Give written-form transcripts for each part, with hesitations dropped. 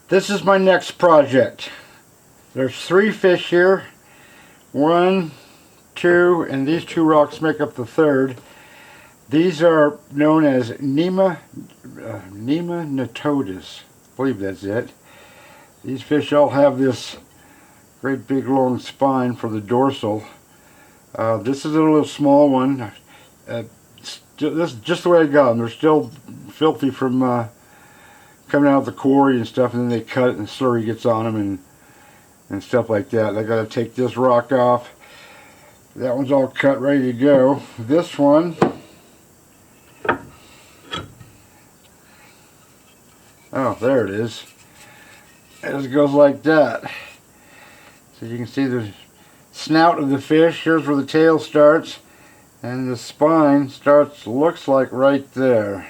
This is my next project. There's 3 fish here. 1, 2, and these 2 rocks make up the 3rd. These are known as nematodus. I believe that's it. These fish all have this great big long spine for the dorsal. This is a little small one. This is just the way I got them. They're still filthy from coming out of the quarry and stuff, and then they cut it and slurry gets on them and stuff like that. I got to take this rock off. That one's all cut, ready to go. This one, oh, there it is. It just goes like that. So you can see the snout of the fish. Here's where the tail starts, and the spine looks like right there.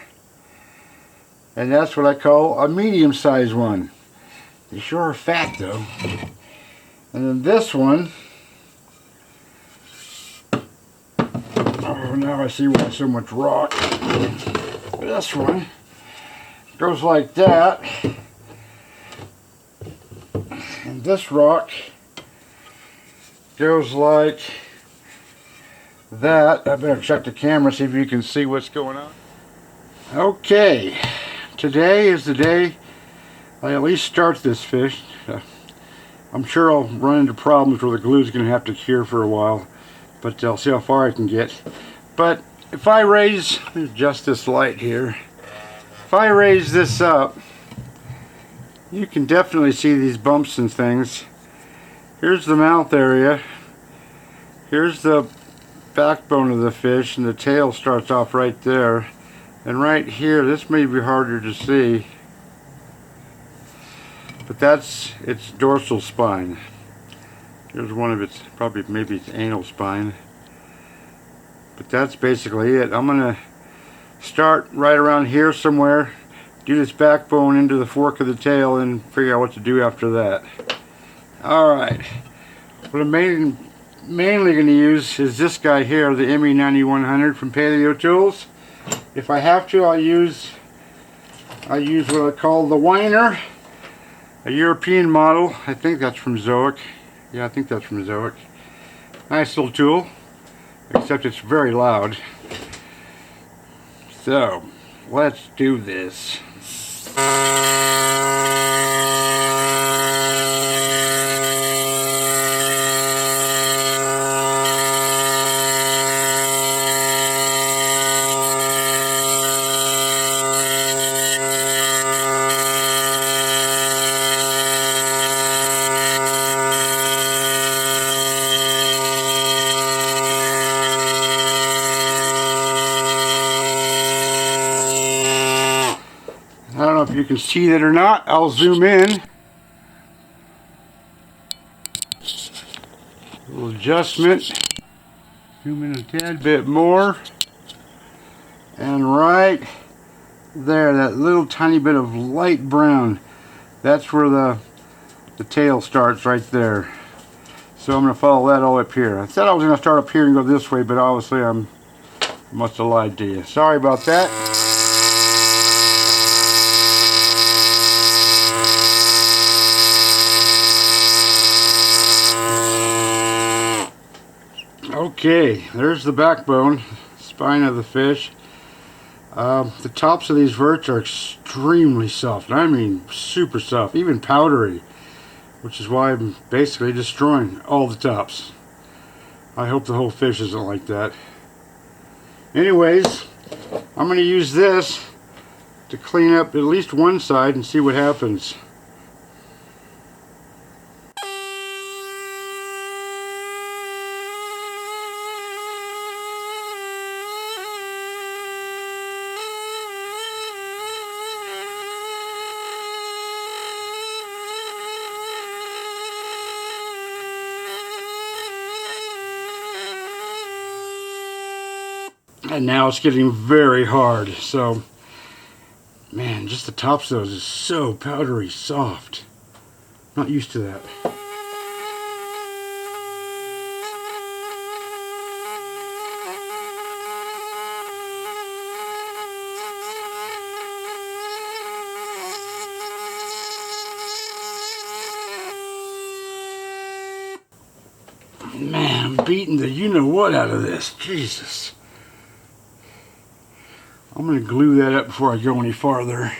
And that's what I call a medium-sized one. They sure are fat though. And then this one, oh, now I see why there's so much rock. This one goes like that. And this rock goes like that. I better check the camera, see if you can see what's going on. Okay, today is the day I at least start this fish. I'm sure I'll run into problems where the glue's going to have to cure for a while, but I'll see how far I can get. But if I raise, let me adjust this light here. If I raise this up, you can definitely see these bumps and things. Here's the mouth area. Here's the backbone of the fish, and the tail starts off right there. And right here, this may be harder to see, but that's its dorsal spine. Here's one of its, maybe its anal spine. But that's basically it. I'm going to start right around here somewhere, do this backbone into the fork of the tail, and figure out what to do after that. Alright, what I'm mainly going to use is this guy here, the ME9100 from Paleo Tools. If I have to, I'll use what I call the whiner, a European model. I think that's from Zoic. Yeah, I think that's from Zoic. Nice little tool, except it's very loud. So, let's do this. I don't know if you can see that or not. I'll zoom in. A little adjustment. Zoom in a tad bit more. And right there, that little tiny bit of light brown, that's where the tail starts right there. So I'm going to follow that all up here. I said I was going to start up here and go this way, but obviously I must have lied to you. Sorry about that. Okay, there's the backbone, spine of the fish. The tops of these verts are extremely soft. I mean super soft, even powdery, which is why I'm basically destroying all the tops. I hope the whole fish isn't like that. Anyways, I'm going to use this to clean up at least one side and see what happens. And now it's getting very hard, so man, just the tops of those is so powdery soft. Not used to that. Man, I'm beating the you-know-what out of this. Jesus. I'm going to glue that up before I go any farther.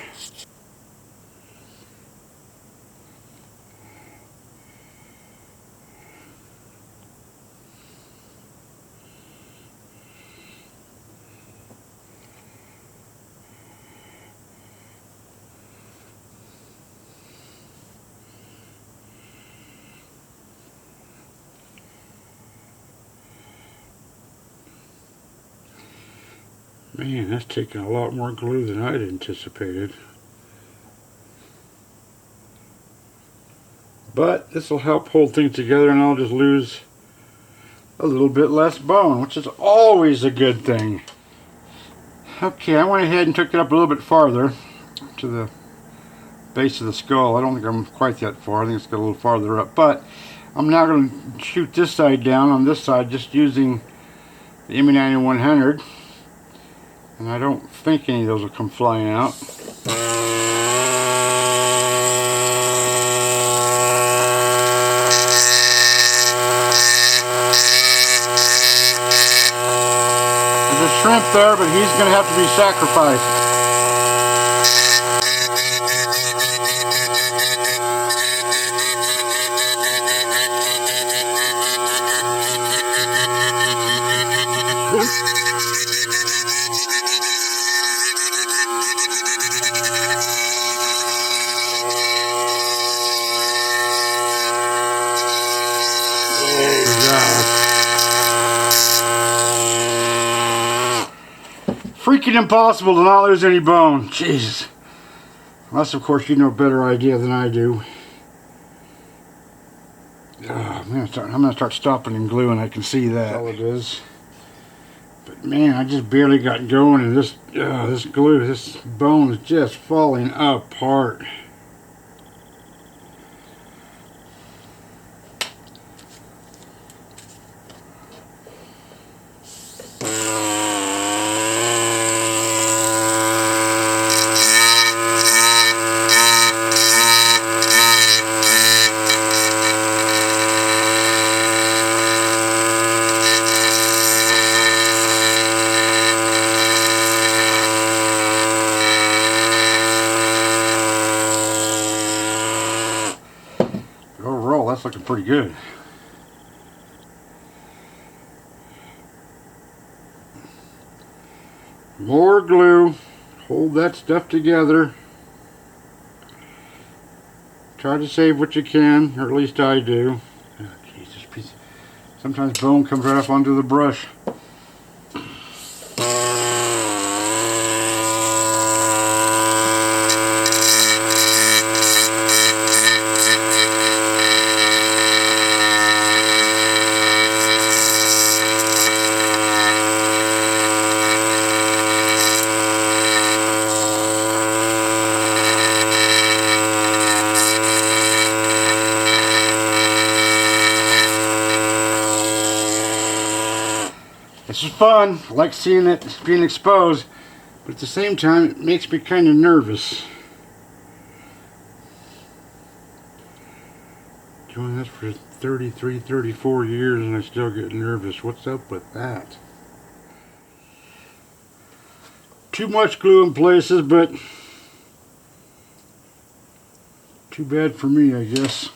Man, that's taking a lot more glue than I'd anticipated. But this will help hold things together, and I'll just lose a little bit less bone, which is always a good thing. Okay, I went ahead and took it up a little bit farther to the base of the skull. I don't think I'm quite that far. I think it's got a little farther up. But I'm now going to shoot this side down on this side just using the ME9100. And I don't think any of those will come flying out. There's a shrimp there, but he's going to have to be sacrificed. Freaking impossible to not lose any bone. Jesus. Unless, of course, you know a better idea than I do. I'm gonna start stopping and gluing. I can see that. That's all it is. But man, I just barely got going, and this glue, this bone is just falling apart. Overall, that's looking pretty good. More glue. Hold that stuff together. Try to save what you can, or at least I do. Oh, Jesus, sometimes bone comes right up onto the brush. This is fun. I like seeing it being exposed, but at the same time, it makes me kind of nervous. Doing this for 33, 34 years, and I still get nervous. What's up with that? Too much glue in places, but too bad for me, I guess.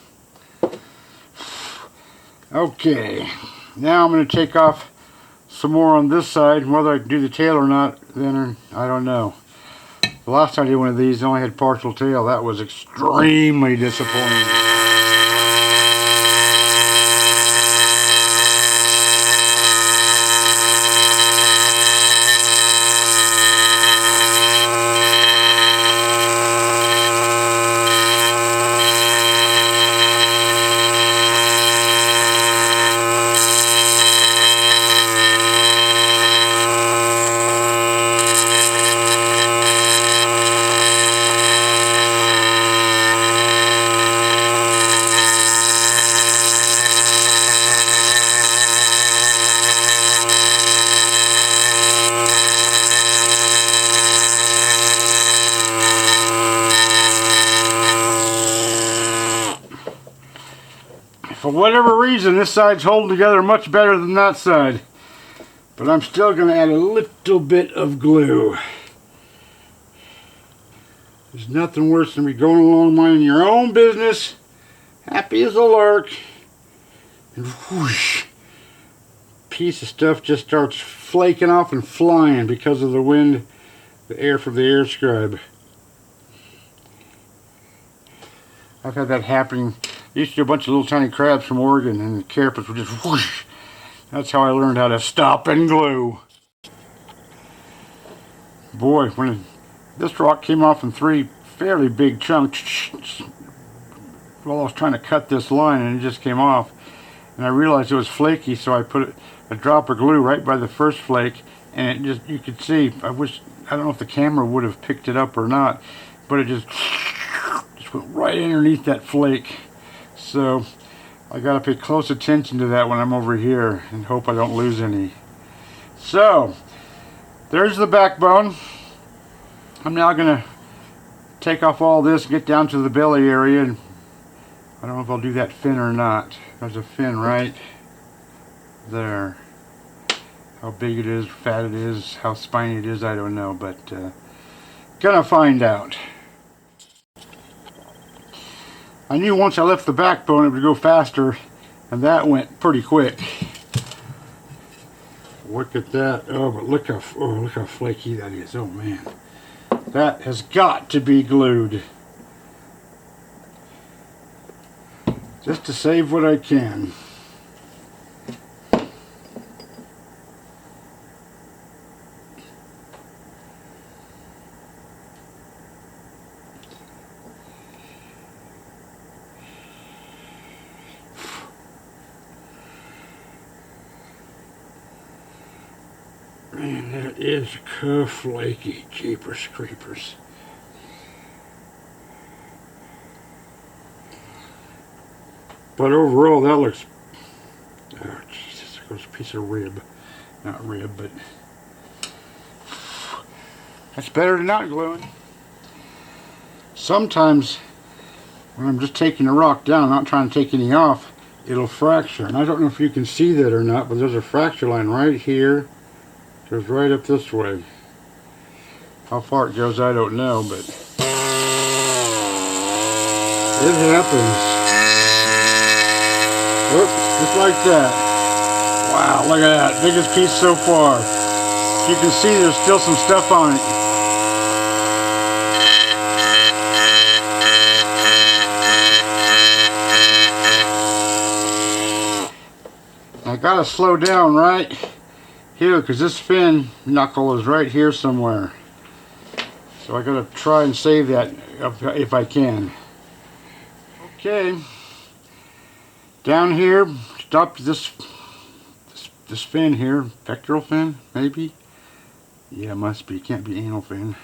Okay, now I'm going to take off some more on this side. Whether I can do the tail or not, then I don't know. The last time I did one of these, I only had partial tail. That was extremely disappointing. For whatever reason, this side's holding together much better than that side. But I'm still going to add a little bit of glue. There's nothing worse than be going along minding your own business, happy as a lark, and whoosh, piece of stuff just starts flaking off and flying because of the wind, the air from the air scribe. I've had that happening. I used to do a bunch of little tiny crabs from Oregon, and the carpets would just whoosh. That's how I learned how to stop and glue. Boy, when this rock came off in 3 fairly big chunks, while I was trying to cut this line, and it just came off, and I realized it was flaky, so I put a drop of glue right by the first flake, and it just, you could see, I don't know if the camera would have picked it up or not, but it just went right underneath that flake. So I gotta pay close attention to that when I'm over here and hope I don't lose any. So there's the backbone. I'm now gonna take off all this, get down to the belly area, and I don't know if I'll do that fin or not. There's a fin right there. How big it is, fat it is, how spiny it is, I don't know, but gonna find out. I knew once I left the backbone it would go faster, and that went pretty quick. Look at that. Oh, but look how flaky that is. Oh man. That has got to be glued. Just to save what I can. Man, that is flaky. Jeepers creepers. But overall, that looks... Oh, Jesus, there goes a piece of rib. Not rib, but... That's better than not gluing. Sometimes, when I'm just taking a rock down, I'm not trying to take any off, it'll fracture. And I don't know if you can see that or not, but there's a fracture line right here. Goes right up this way. How far it goes, I don't know, but it happens. Whoop, just like that. Wow, look at that. Biggest piece so far. You can see there's still some stuff on it. I gotta slow down right here because this fin knuckle is right here somewhere. So I gotta try and save that if I can. Okay. Down here, stop this fin here. Pectoral fin, maybe? Yeah, it must be. It can't be anal fin.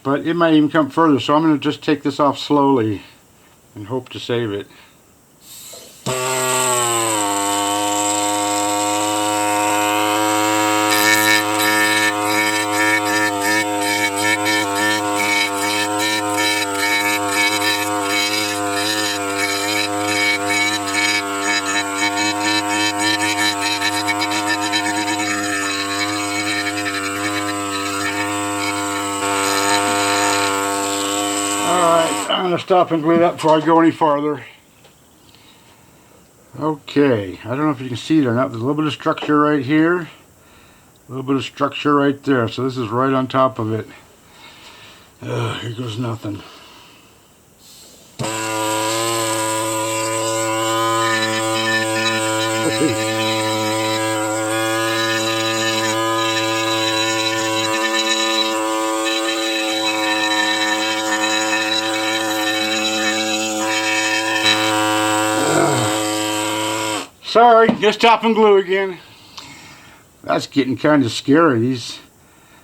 But it might even come further, so I'm gonna just take this off slowly and hope to save it. I'm going to stop and glue that before I go any farther. Okay, I don't know if you can see it or not. There's a little bit of structure right here. A little bit of structure right there. So this is right on top of it. Here goes nothing. Okay. Sorry, just top and glue again. That's getting kind of scary. These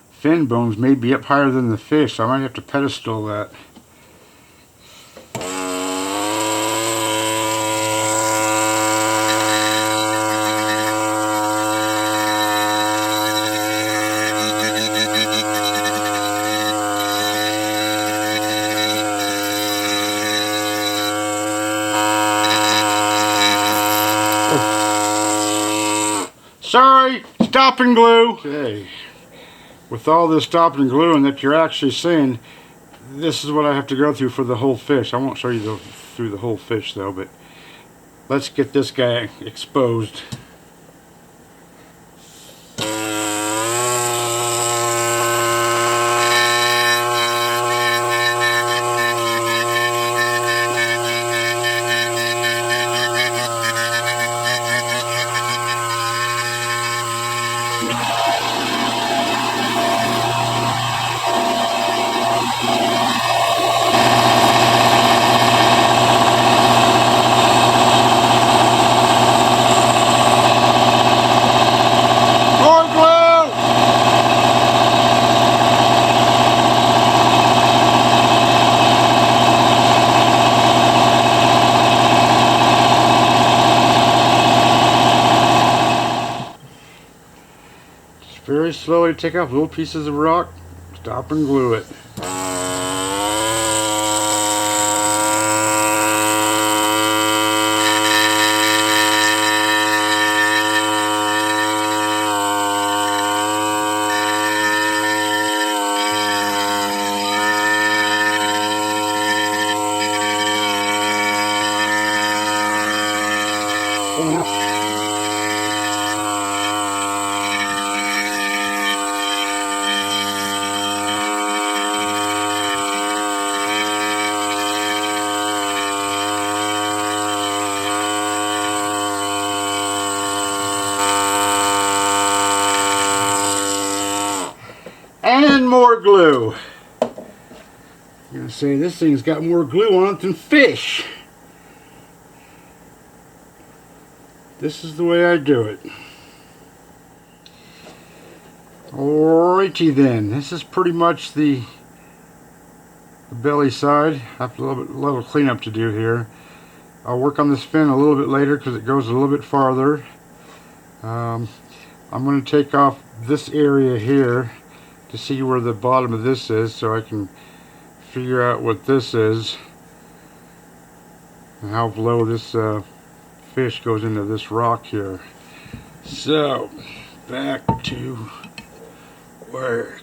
fin bones may be up higher than the fish, so I might have to pedestal that. Sorry, stopping glue. Okay. With all this stopping glue and that you're actually seeing, this is what I have to go through for the whole fish. I won't show you through the whole fish though, but let's get this guy exposed. Very slowly take off little pieces of rock, stop and glue it. And more glue. I'm gonna say this thing's got more glue on it than fish. This is the way I do it. Alrighty then, this is pretty much the belly side. I have a little cleanup to do here. I'll work on this fin a little bit later because it goes a little bit farther. I'm going to take off this area here to see where the bottom of this is so I can figure out what this is and how low this fish goes into this rock here. So, back to work.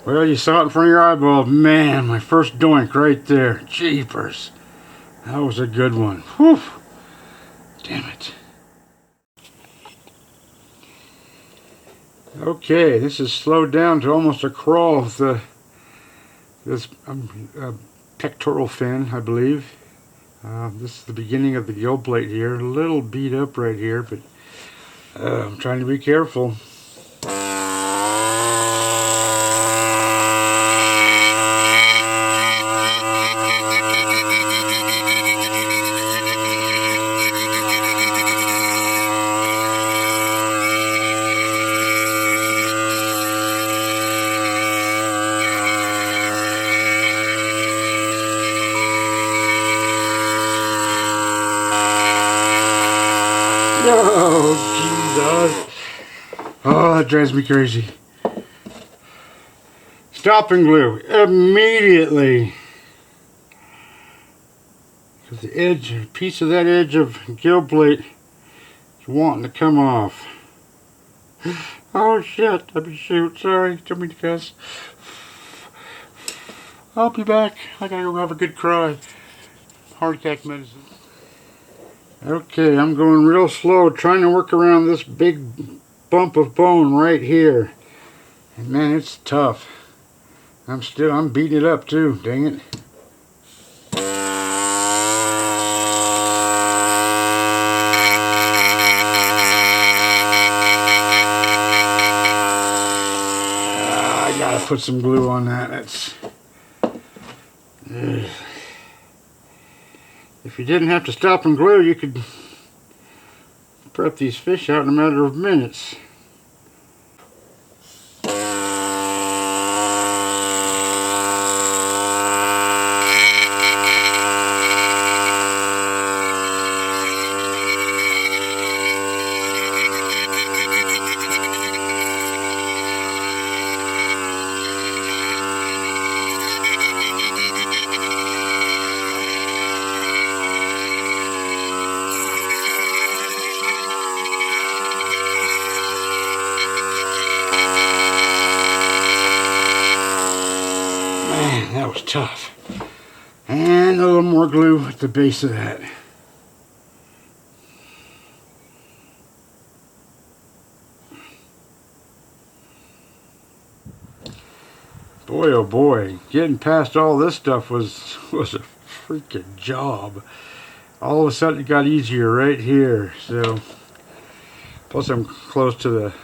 Well, you saw it in front of your eyeball. Man, my first doink right there. Jeepers. That was a good one. Whew. Damn it. Okay, this is slowed down to almost a crawl with this pectoral fin, I believe. This is the beginning of the gill plate here. A little beat up right here, but I'm trying to be careful. Oh, Jesus. Oh, that drives me crazy. Stopping glue immediately. Because the edge, a piece of that edge of gill plate is wanting to come off. Oh shit, shoot, sorry, don't mean to cuss. I'll be back. I gotta go have a good cry. Heart attack medicine. Okay, I'm going real slow, trying to work around this big bump of bone right here. And man, it's tough. I'm beating it up too, dang it. I gotta put some glue on that. That's... If you didn't have to stop and glue, you could prep these fish out in a matter of minutes. Man, that was tough. And a little more glue at the base of that. Boy, oh boy, getting past all this stuff was a freaking job. All of a sudden it got easier right here. So, plus I'm close to the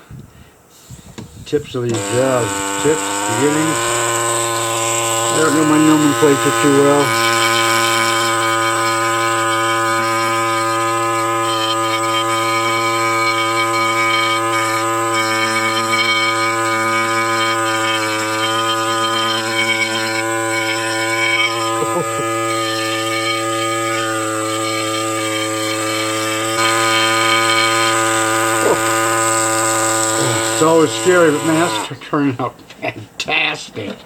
tips of these beginnings. I don't know my nomenclature too well. It's always scary, but man, that's turning out fantastic.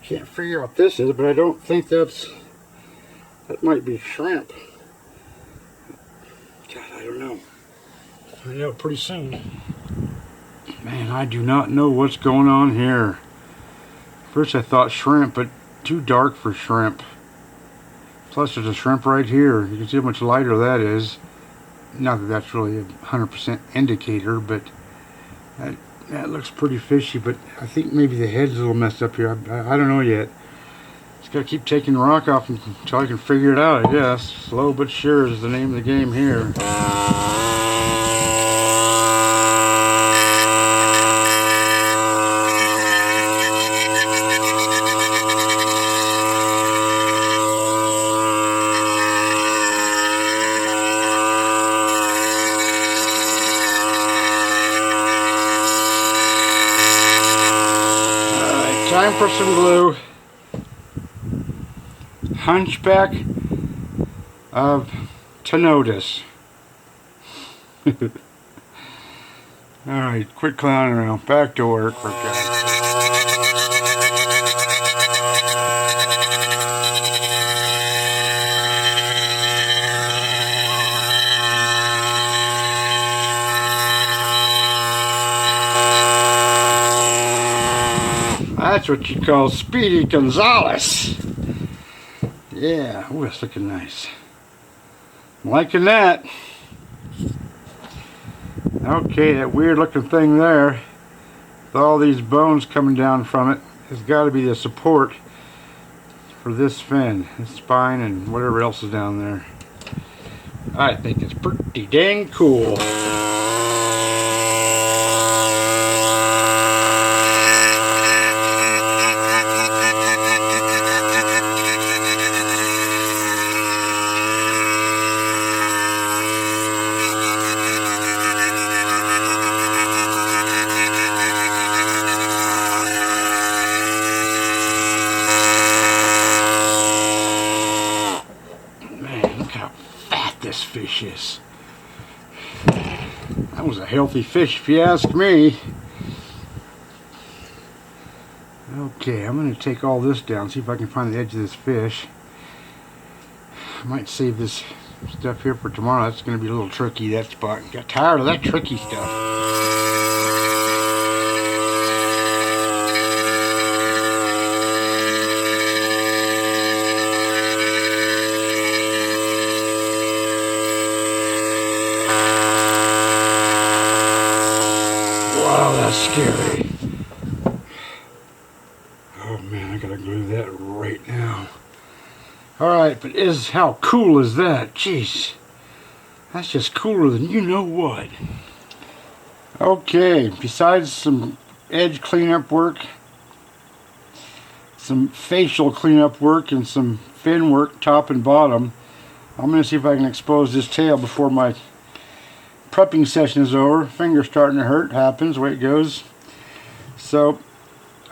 Can't figure out what this is, but I don't think that might be shrimp. God, I don't know. Find out pretty soon. Man, I do not know what's going on here. First I thought shrimp, but too dark for shrimp. Plus there's a shrimp right here. You can see how much lighter that is. Not that that's really a 100% indicator, but that looks pretty fishy, but I think maybe the head's a little messed up here. I don't know yet. Just gotta keep taking the rock off until I can figure it out, I guess. Slow but sure is the name of the game here. Time for some glue. Hunchback of Tenotus. Alright, quit clowning around. Back to work for God's That's what you call Speedy Gonzales. Yeah, ooh, that's looking nice. I'm liking that. Okay, that weird looking thing there, with all these bones coming down from it, has got to be the support for this fin, this spine, and whatever else is down there. I think it's pretty dang cool. This fish is. That was a healthy fish if you ask me. Okay, I'm going to take all this down, see if I can find the edge of this fish. I might save this stuff here for tomorrow. That's going to be a little tricky, that spot. Got tired of that tricky stuff. that's scary. Oh man, I gotta glue that right now. Alright, but how cool is that? Jeez. That's just cooler than you know what. Okay, besides some edge cleanup work, some facial cleanup work, and some fin work top and bottom, I'm going to see if I can expose this tail before my prepping session is over. Finger's starting to hurt. Happens, the way it goes. So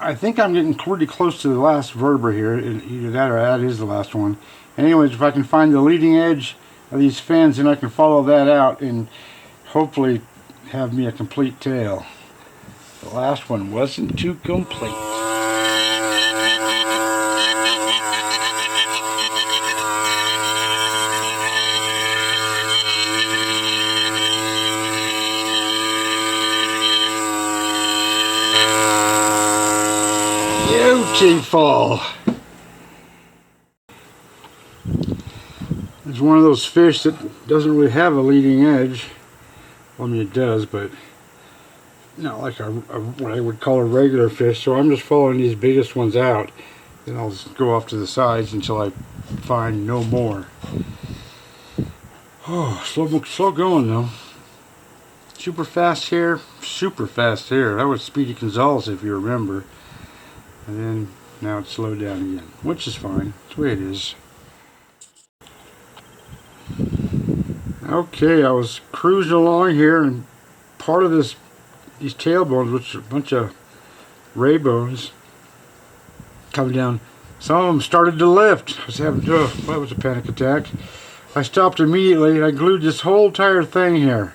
I think I'm getting pretty close to the last vertebra here. Either that or that is the last one. Anyways, if I can find the leading edge of these fins, then I can follow that out and hopefully have me a complete tail. The last one wasn't too complete. Beautiful. It's one of those fish that doesn't really have a leading edge. Well, I mean it does, but not like what I would call a regular fish. So I'm just following these biggest ones out. Then I'll just go off to the sides until I find no more. Oh, slow going though. Super fast here, super fast here. That was Speedy Gonzales, if you remember. And then now it's slowed down again, which is fine. That's the way it is. Okay, I was cruising along here, and part of these tailbones, which are a bunch of ray bones, coming down. Some of them started to lift. I was having, that was a panic attack. I stopped immediately and I glued this whole entire thing here.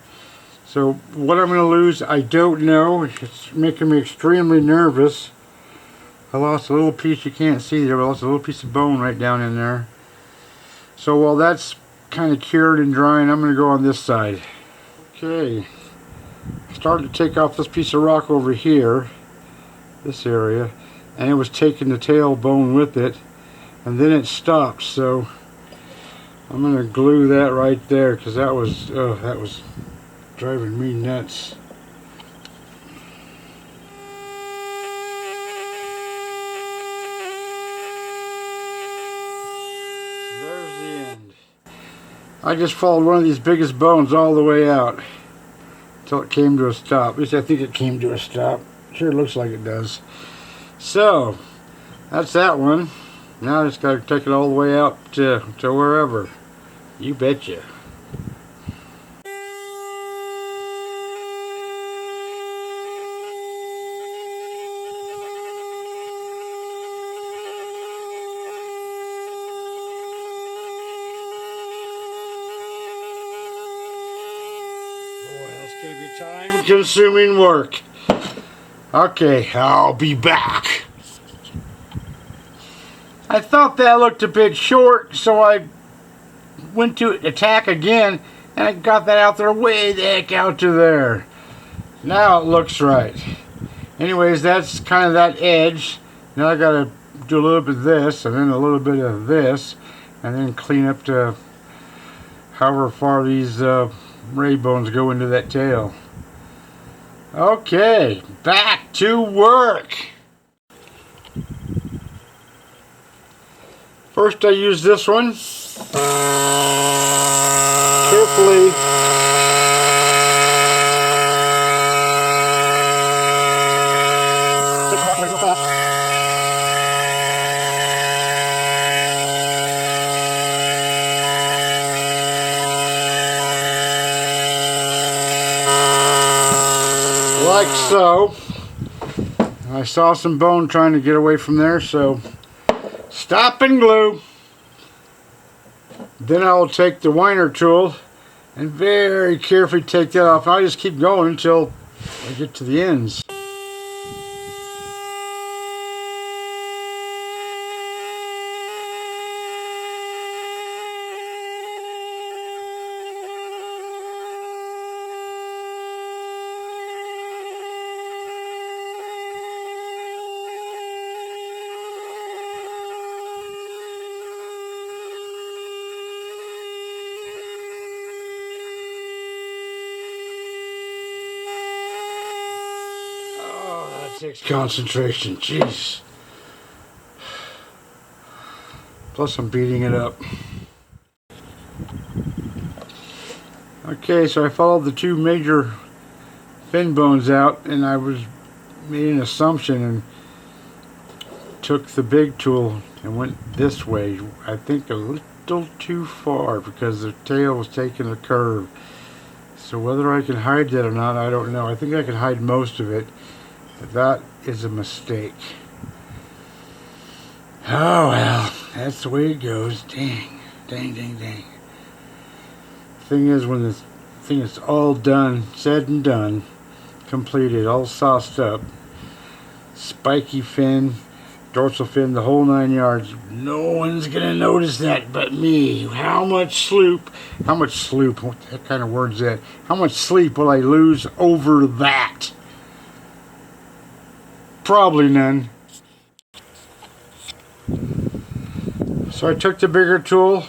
So what I'm going to lose, I don't know. It's making me extremely nervous. I lost a little piece you can't see there, but I lost a little piece of bone right down in there. So while that's kind of cured and drying, I'm going to go on this side. Okay, I started to take off this piece of rock over here, this area, and it was taking the tailbone with it, and then it stopped. So I'm going to glue that right there because that was driving me nuts. There's the end. I just followed one of these biggest bones all the way out until it came to a stop. At least I think it came to a stop. Sure looks like it does. So that's that one. Now I just got to take it all the way out to wherever. You betcha. Time-consuming work. Okay, I'll be back. I thought that looked a bit short, so I went to attack again, and I got that out there way the heck out to there. Now it looks right. Anyways, that's kind of that edge. Now I gotta do a little bit of this, and then a little bit of this, and then clean up to however far these ray bones go into that tail. Okay, back to work. First I use this one. Carefully like so. I saw some bone trying to get away from there, so stop and glue. Then I will take the whiner tool and very carefully take that off. I just keep going until I get to the ends. takes concentration, jeez. Plus I'm beating it up. Okay, so I followed the two major fin bones out, and I made an assumption and took the big tool and went this way. I think a little too far because the tail was taking a curve. So whether I can hide that or not, I don't know. I think I can hide most of it, but that is a mistake. Oh well, that's the way it goes. Dang. The thing is, when the thing is all done, said and done, completed, all sauced up, spiky fin, dorsal fin, the whole 9 yards, no one's gonna notice that but me. How much sloop, what kind of word is that? How much sleep will I lose over that? Probably none. So I took the bigger tool,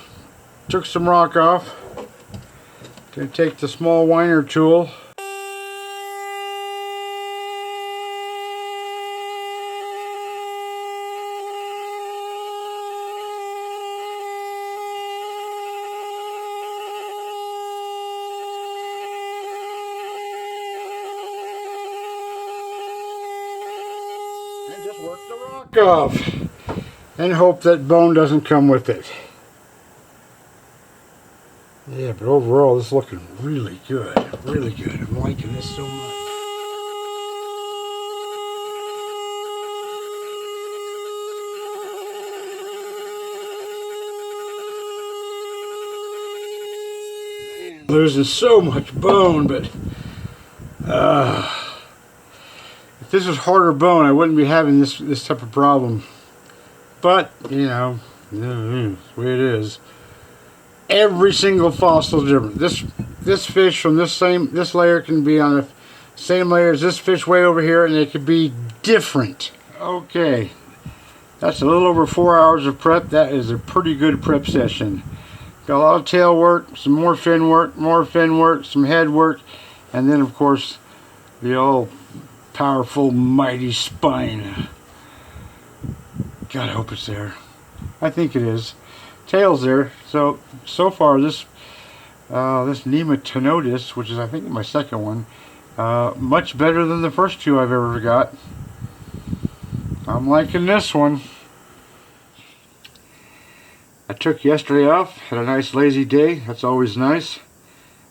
took some rock off. Gonna take the small whiner tool. And just work the rock off. And hope that bone doesn't come with it. Yeah, but overall this is looking really good. Really good. I'm liking this so much. Man, losing so much bone, but if this was harder bone, I wouldn't be having this type of problem. But, you know, that's the way it is. Every single fossil is different. This fish from this layer can be on the same layer as this fish way over here, and it could be different. Okay, that's a little over 4 hours of prep. That is a pretty good prep session. Got a lot of tail work, some more fin work, some head work, and then of course the all powerful mighty spine. God, I hope it's there. I think it is. Tail's there. So far this nematodontis, which is I think my second one, much better than the first two I've ever got. I'm liking this one. I took yesterday off, had a nice lazy day. That's always nice.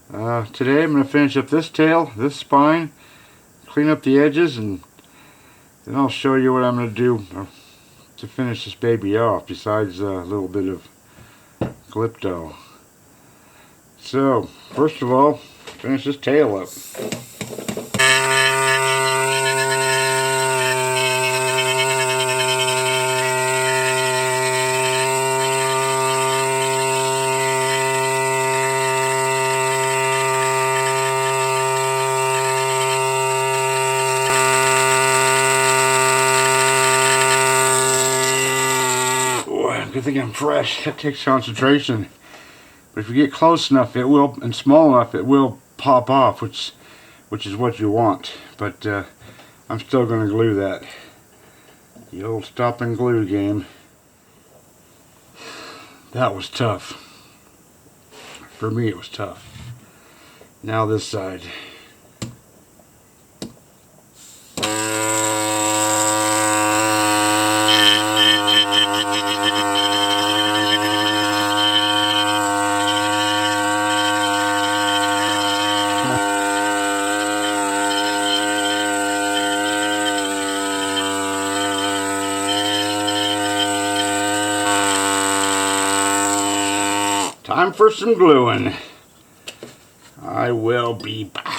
Today I'm going to finish up this tail, this spine, clean up the edges, and then I'll show you what I'm going to do to finish this baby off, besides a little bit of glypto. So, first of all, finish this tail up. Good thing I'm fresh. That takes concentration. But if you get close enough, it will, and small enough, it will pop off, which is what you want. But I'm still going to glue that. The old stop and glue game. That was tough. For me, it was tough. Now this side. Time for some gluing. I will be back.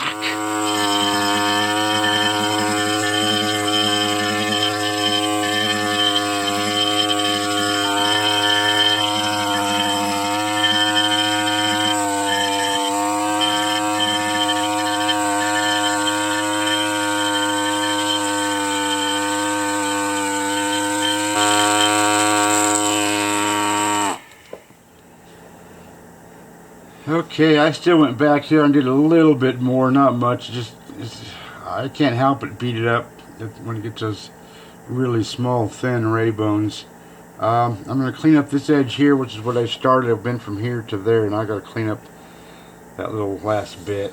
Okay, I still went back here and did a little bit more, not much. I can't help but beat it up. when it gets those really small, thin ray bones. I'm going to clean up this edge here, which is what I started. I've been from here to there, and I got to clean up that little last bit.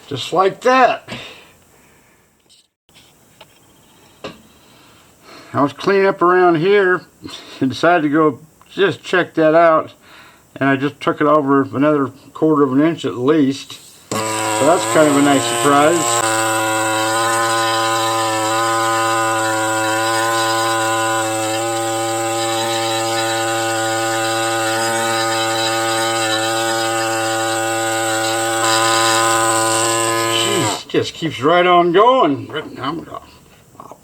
Just like that. I was cleaning up around here and decided to go just check that out, and I just took it over another 1/4 of an inch at least. So that's kind of a nice surprise. Just keeps right on going.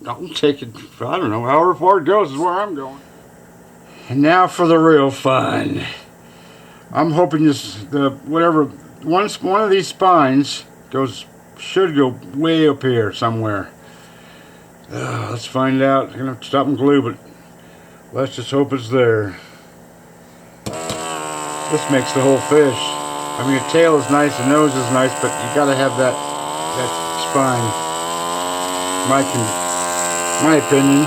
I'll take it, I don't know, however far it goes is where I'm going. And now for the real fun. I'm hoping once one of these spines should go way up here somewhere. Let's find out. I'm gonna have to stop and glue, but let's just hope it's there. This makes the whole fish. I mean, the tail is nice, the nose is nice, but you gotta have that spine. My opinion.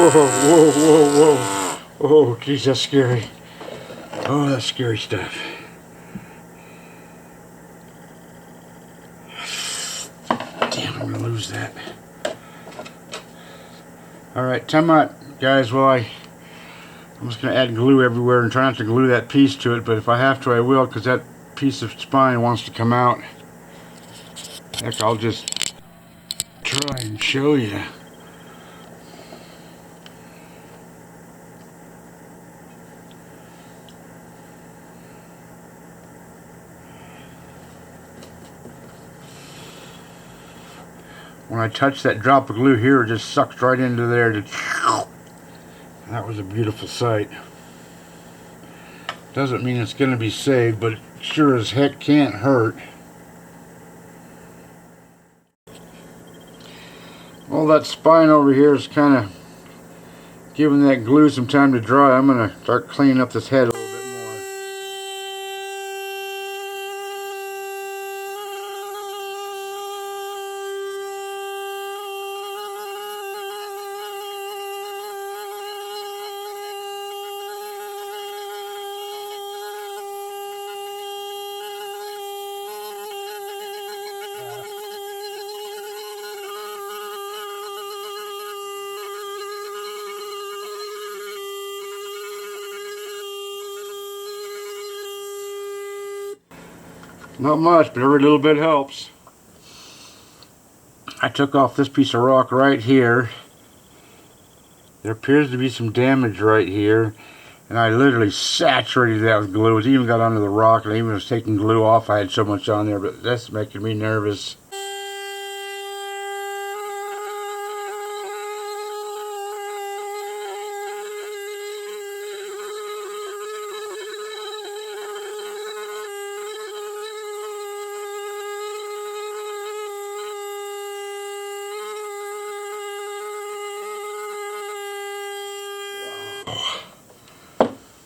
Whoa, whoa, whoa, whoa. Oh, geez, that's scary. Oh, that's scary stuff. Damn, I'm gonna lose that. Alright, time out, guys. Well, I'm just gonna add glue everywhere and try not to glue that piece to it, but if I have to, I will, because that piece of spine wants to come out. Heck, I'll just try and show you. When I touch that drop of glue here, it just sucks right into there. That was a beautiful sight. Doesn't mean it's going to be saved, but it sure as heck can't hurt. Well, that spine over here is kind of giving that glue some time to dry. I'm going to start cleaning up this head a little bit more. Not much, but every little bit helps. I took off this piece of rock right here. There appears to be some damage right here, and I literally saturated that with glue. It even got under the rock, and I even was taking glue off. I had so much on there, but that's making me nervous.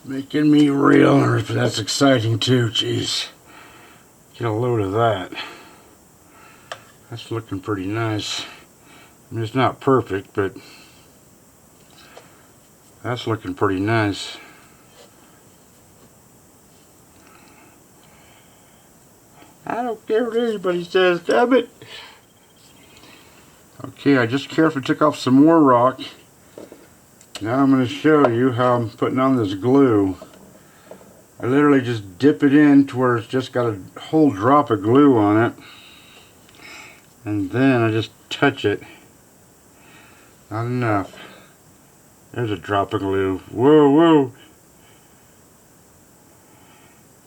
Making me real nervous, but that's exciting too. Jeez. Get a load of that. That's looking pretty nice. I mean, it's not perfect, but that's looking pretty nice. I don't care what anybody says, damn it. Okay, I just carefully took off some more rock. Now I'm going to show you how I'm putting on this glue. I literally just dip it in to where it's just got a whole drop of glue on it. And then I just touch it. Not enough. There's a drop of glue. Whoa, whoa.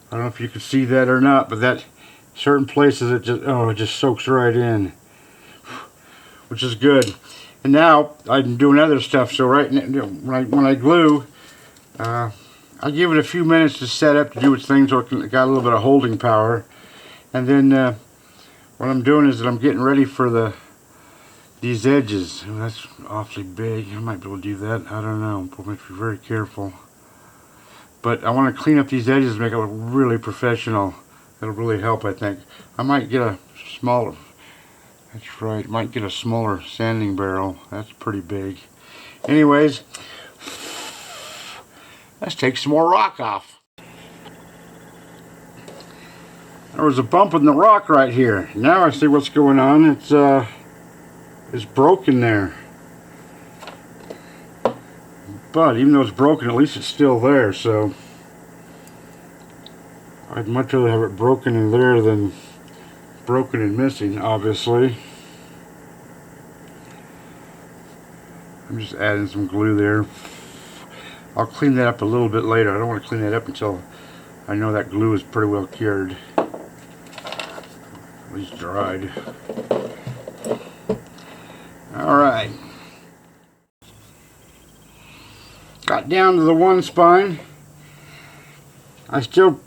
I don't know if you can see that or not, but that certain places it just soaks right in. Which is good. And now I'm doing other stuff. So right now, when I glue, I give it a few minutes to set up to do its thing, so it got a little bit of holding power. And then what I'm doing is that I'm getting ready for these edges. Oh, that's awfully big. I might be able to do that. I don't know. But I have to be very careful. But I want to clean up these edges and make it look really professional. That'll really help, I think. I might get a smaller. That's right. Might get a smaller sanding barrel. That's pretty big. Anyways, let's take some more rock off. There was a bump in the rock right here. Now I see what's going on. It's broken there. But even though it's broken, at least it's still there. So I'd much rather have it broken in there than broken and missing, obviously. I'm just adding some glue there. I'll clean that up a little bit later. I don't want to clean that up until I know that glue is pretty well cured. At least dried. Alright. Got down to the one spine. I still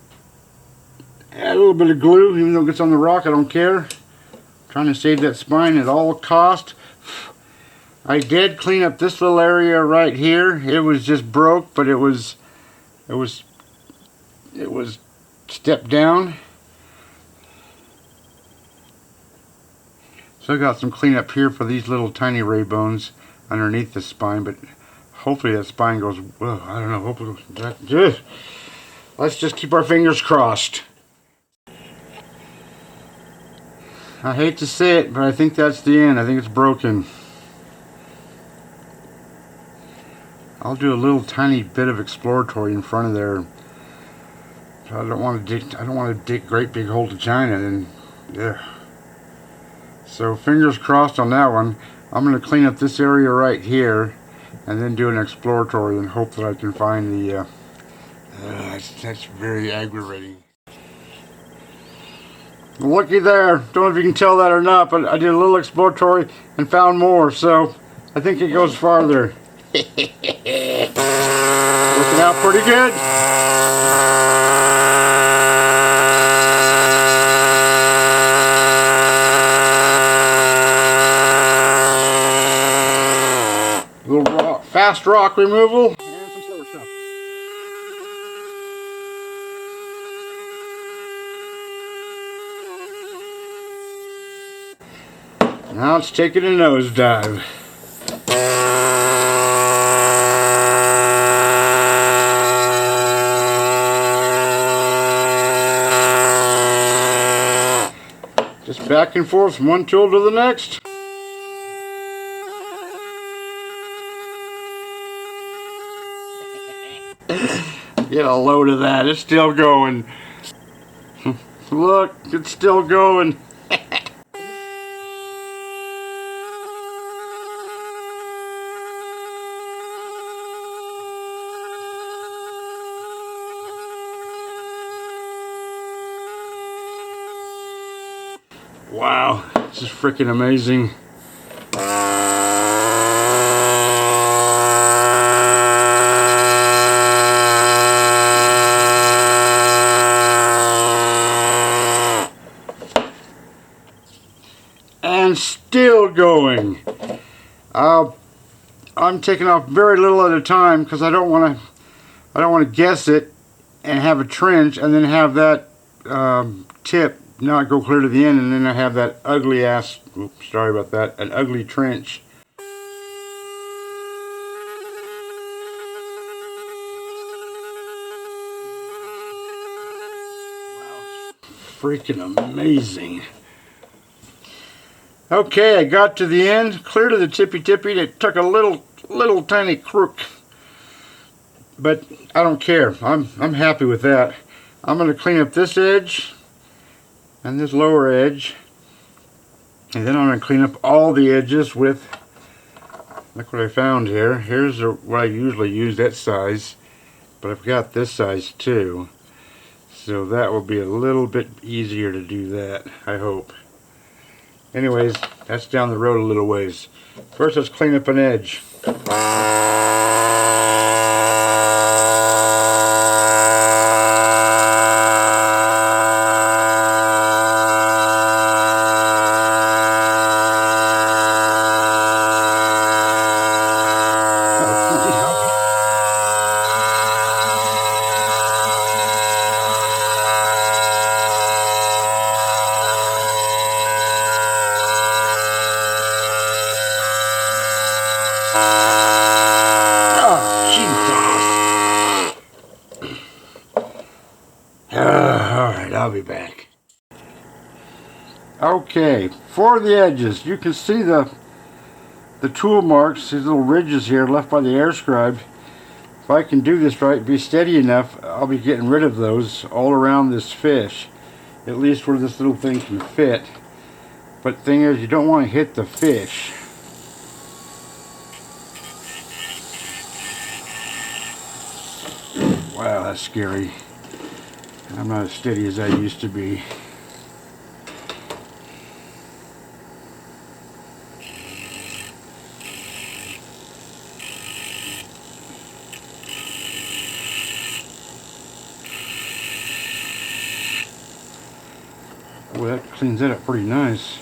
add a little bit of glue, even though it gets on the rock, I don't care. Trying to save that spine at all cost. I did clean up this little area right here. It was just broke, but it was stepped down. So I got some cleanup here for these little tiny ray bones underneath the spine, but hopefully that spine goes, well, I don't know, hopefully that, let's just keep our fingers crossed. I hate to say it, but I think that's the end. I think it's broken. I'll do a little tiny bit of exploratory in front of there. I don't want to dig great big hole to China, and yeah. So fingers crossed on that one. I'm going to clean up this area right here, and then do an exploratory and hope that I can find the. That's very aggravating. Looky there. Don't know if you can tell that or not, but I did a little exploratory and found more, so I think it goes farther. Working out pretty good. Little fast rock removal and some slower stuff. Now it's taking a nosedive. Just back and forth from one tool to the next. Get a load of that. It's still going. Look, it's still going. Wow, this is freaking amazing. And still going. I'm taking off very little at a time because I don't want I don't want to guess it and have a trench and then have that tip not go clear to the end, and then I have that ugly ass, oops, sorry about that, an ugly trench. Freaking amazing. Okay, I got to the end, clear to the tippy. It took a little tiny crook, but I don't care. I'm happy with that. I'm going to clean up this edge and this lower edge, and then I'm going to clean up all the edges with, look what I found here. Here's what I usually use, that size, but I've got this size too. So that will be a little bit easier to do that, I hope. Anyways, that's down the road a little ways. First, let's clean up an edge. Alright, I'll be back. Okay, for the edges, you can see the tool marks, these little ridges here left by the air scribe. If I can do this right, be steady enough, I'll be getting rid of those all around this fish, at least where this little thing can fit. But the thing is, you don't want to hit the fish. Wow, that's scary. I'm not as steady as I used to be. Well, that cleans that up pretty nice.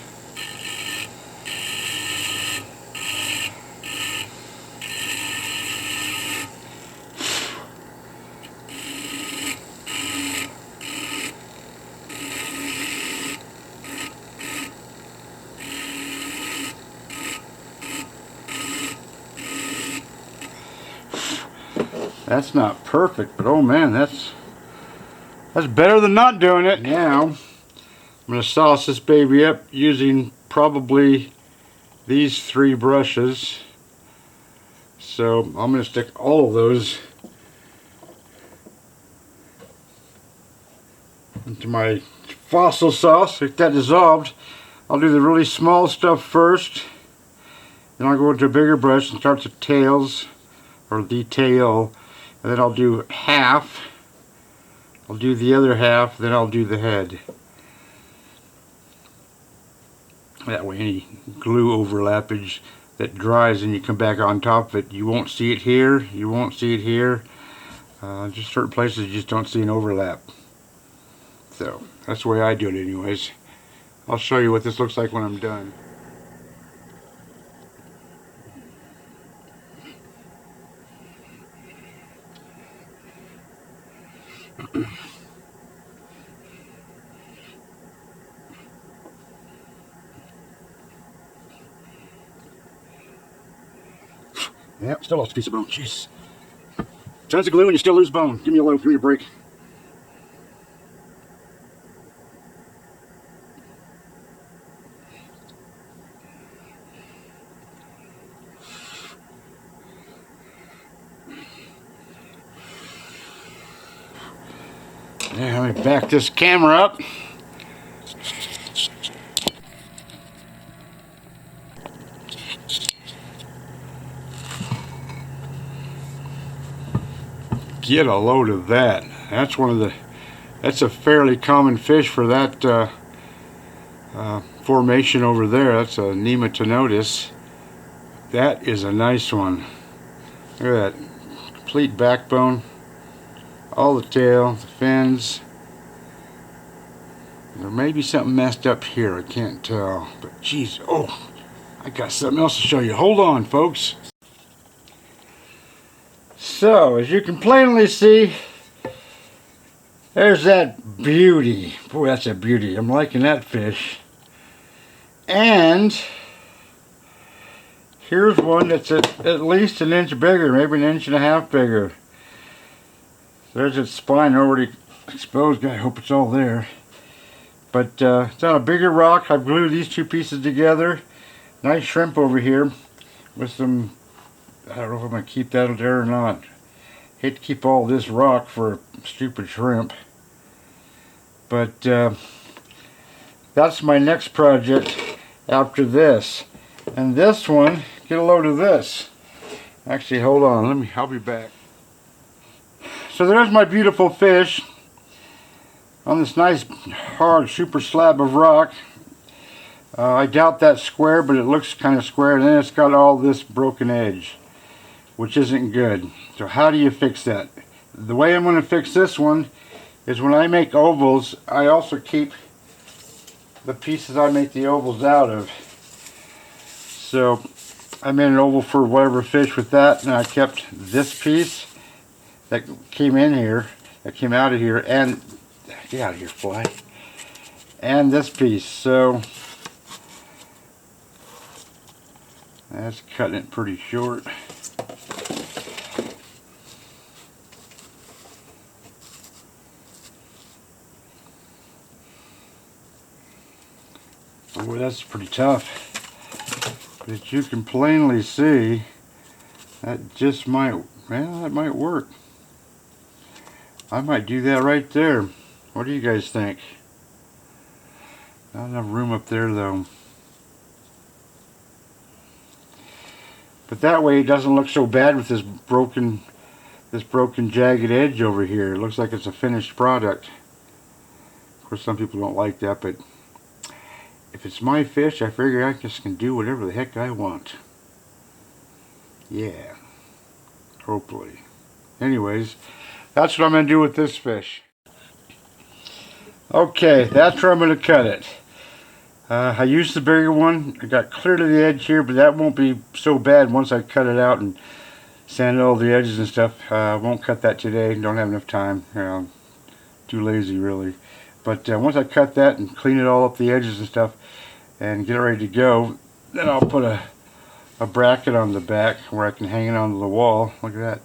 That's not perfect, but oh man, that's better than not doing it. Now, I'm going to sauce this baby up using probably these 3 brushes. So I'm going to stick all of those into my fossil sauce, get that dissolved. I'll do the really small stuff first, then I'll go into a bigger brush and start the tails, or the tail, and then I'll do half, I'll do the other half, then I'll do the head. That way any glue overlappage that dries and you come back on top of it, you won't see it here, you won't see it here. Just certain places you just don't see an overlap. So that's the way I do it anyways. I'll show you what this looks like when I'm done. Yep, still lost a piece of bone. Jeez. Tons of glue and you still lose bone. Give me a load, give me a break. Yeah, let me back this camera up. Get a load of that. That's that's a fairly common fish for that formation over there. That's a nematinotis. That is a nice one. Look at that. Complete backbone. All the tail, the fins. There may be something messed up here. I can't tell. But geez, oh, I got something else to show you. Hold on, folks. So, as you can plainly see, there's that beauty. Boy, that's a beauty. I'm liking that fish. And here's one that's at least an inch bigger, maybe an inch and a half bigger. There's its spine already exposed. I hope it's all there. But it's on a bigger rock. I've glued these two pieces together. Nice shrimp over here with some, I don't know if I'm going to keep that there or not. Hate to keep all this rock for a stupid shrimp. But that's my next project after this. And this one, get a load of this. Actually, hold on. I'll be back. So there's my beautiful fish on this nice hard super slab of rock. I doubt that's square, but it looks kind of square. And then it's got all this broken edge, which isn't good. So how do you fix that? The way I'm going to fix this one is when I make ovals, I also keep the pieces I make the ovals out of. So I made an oval for whatever fish with that, and I kept this piece that came in here, that came out of here, and get out of here, fly, and this piece. So that's cutting it pretty short. Oh, that's pretty tough. But you can plainly see that just might, well, that might work. I might do that right there. What do you guys think? Not enough room up there though. But that way it doesn't look so bad with this broken jagged edge over here. It looks like it's a finished product. Of course, some people don't like that, but if it's my fish, I figure I just can do whatever the heck I want. Yeah. Hopefully. Anyways, that's what I'm going to do with this fish. Okay, that's where I'm going to cut it. I used the bigger one. I got clear to the edge here, but that won't be so bad once I cut it out and sand all the edges and stuff. I won't cut that today. Don't have enough time. Too lazy, really. But once I cut that and clean it all up, the edges and stuff, and get it ready to go, then I'll put a bracket on the back where I can hang it onto the wall. Look at that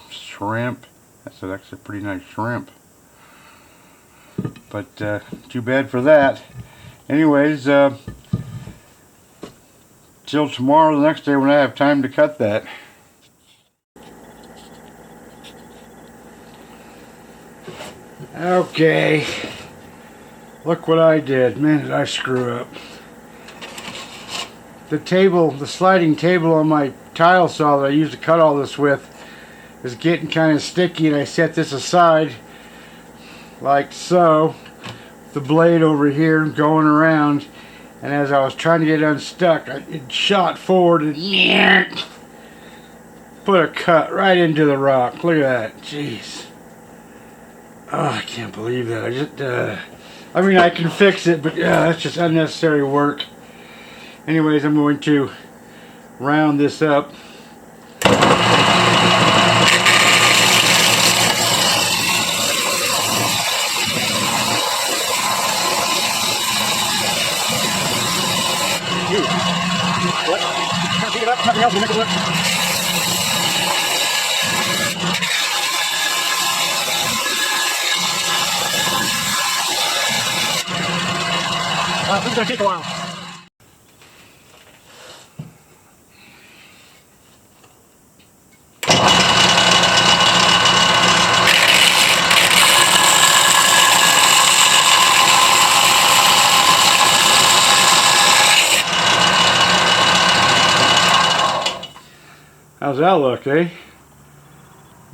shrimp. That's actually a pretty nice shrimp. But too bad for that. Anyways, till tomorrow, the next day when I have time to cut that. Okay. Look what I did. Man, did I screw up. The sliding table on my tile saw that I used to cut all this with is getting kind of sticky, and I set this aside like so, the blade over here going around, and as I was trying to get it unstuck, it shot forward and put a cut right into the rock. Look at that. Jeez. Oh, I can't believe that. I mean, I can fix it, but that's just unnecessary work. Anyways, I'm going to round this up. What? Can't pick it up? Nothing else will make it work. This is going to take a while. How's that look, eh?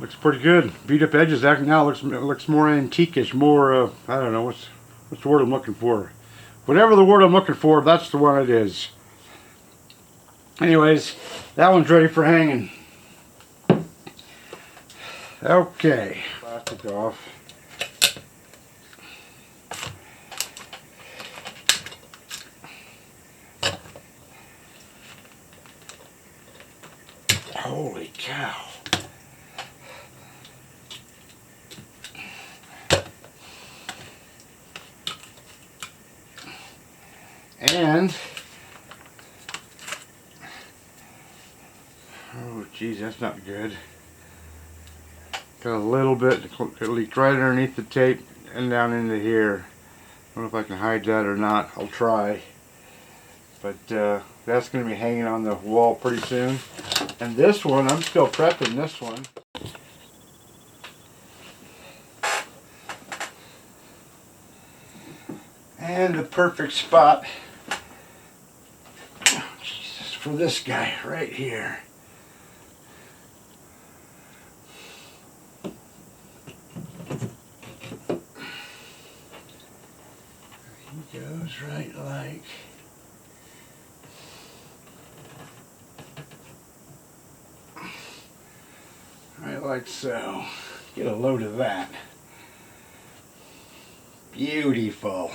Looks pretty good. Beat up edges. That now looks more antique-ish, more I don't know what's the word I'm looking for. Whatever the word I'm looking for, that's the one it is. Anyways, that one's ready for hanging. Okay. Plastic off. Holy cow. And oh geez, that's not good. Got a little bit, it leaked right underneath the tape and down into here. I don't know if I can hide that or not. I'll try. But that's going to be hanging on the wall pretty soon. And this one, I'm still prepping this one. And the perfect spot, oh, Jesus, for this guy right here. He goes right like so. Get a load of that. Beautiful.